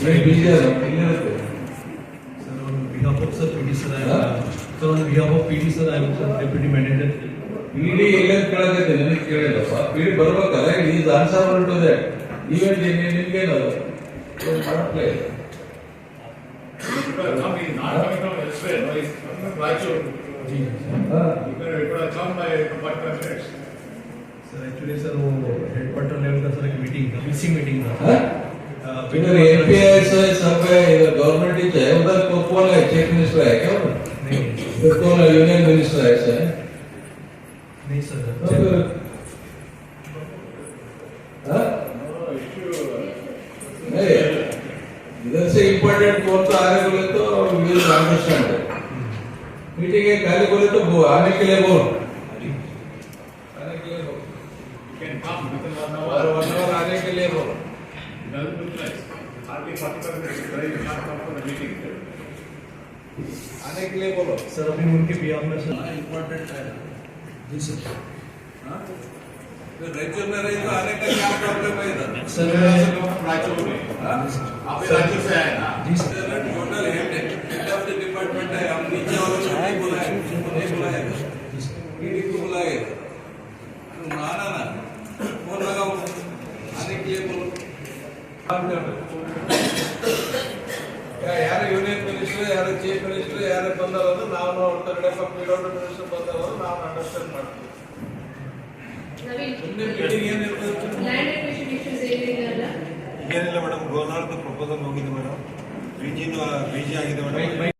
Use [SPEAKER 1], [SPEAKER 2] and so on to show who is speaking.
[SPEAKER 1] Busy ಅದ ಇಲ್ಲಿರುತ್ತೆ
[SPEAKER 2] Sir, on behalf of Sir PD sir, sir on behalf of PD sir, I am Sir Deputy Manager.
[SPEAKER 1] ಇಡೀ ಎಲ್ಲ ಕೇಳಕೈತೆ ನನಗೆ ಕೇಳಿಲ್ಲಪ್ಪ ಇಡೀ ಬರ್ಬೇಕಲ್ಲ is answer to that event ನಿಮ್ಗೇನದು ಮಾಡಪ್ಲೇ
[SPEAKER 3] Not coming from elsewhere, no, it's coming from Raichur. It could have come by 45 minutes.
[SPEAKER 2] Sir, actually sir, वो headquarter level का sir एक meeting था, VC meeting था.
[SPEAKER 1] इधर एपीआई से सब है इधर गवर्नमेंट ही है उधर कौन है चीफ मिनिस्टर है क्या
[SPEAKER 2] नहीं
[SPEAKER 1] उधर कौन है यूनियन मिनिस्टर है ऐसा
[SPEAKER 2] नहीं सर.
[SPEAKER 1] हाँ
[SPEAKER 3] No issue.
[SPEAKER 1] नहीं इधर से इम्पोर्टेंट कौन सा आने बोले तो विल अंडरस्टैंड मीटिंग है खाली बोले तो वो आने के लिए बोल आने के लिए बोल
[SPEAKER 3] You can come within 1
[SPEAKER 1] और
[SPEAKER 3] hour.
[SPEAKER 1] 1 hour आने के लिए बोल
[SPEAKER 3] It doesn't look nice. Hardly 45 minutes, very you can't come for the meeting.
[SPEAKER 1] आने के लिए बोलो
[SPEAKER 2] सर अभी उनके बिहार में सर
[SPEAKER 1] इम्पोर्टेंट है
[SPEAKER 2] जी सर.
[SPEAKER 1] तो राज्य में रही तो आने का क्या प्रॉब्लम है इधर
[SPEAKER 2] सर
[SPEAKER 3] Raichur में.
[SPEAKER 1] हाँ?
[SPEAKER 3] आप भी Raichur से आए ना?
[SPEAKER 2] जी sir.
[SPEAKER 1] Total head of the department है हम नीचे वालों को नहीं बुलाए नहीं बुलाए ईडी को बुलाए तुम आना ना फोन लगाओ आने के लिए बोलो ಯಾರು ಯೂನಿಯನ್ ಮಿನಿಸ್ಟರ್ ಯಾರು ಚೀಫ್ ಮಿನಿಸ್ಟರ್ ಯಾರು ಬಂದವರು ನಾವು ಹೊರಗಡೆ ಪಿಡಬ್ಲ್ಯೂ ಮಿನಿಸ್ಟರ್ ಬಂದವರು ನಾವು ಅಂಡರ್ಸ್ಟ್ಯಾಂಡ್ ಮಾಡ್ತೀವಿ ಮುಂದೆ ಮೀಟಿಂಗ್ ಏನಿರ್ತದೆ
[SPEAKER 4] ಲ್ಯಾಂಡ್ ಅಕ್ವಿಸಿಷನ್ ಇಶ್ಯೂಸ್ ಏನಿಲ್ಲ
[SPEAKER 5] ಏನಿಲ್ಲ ಮೇಡಮ್ ಗೋನಾರ್ದು ಪ್ರಪೋಸಲ್ ಹೋಗಿದೆ ಮೇಡಮ್ ಬಿಜಿ ಆಗಿದೆ ಮೇಡಮ್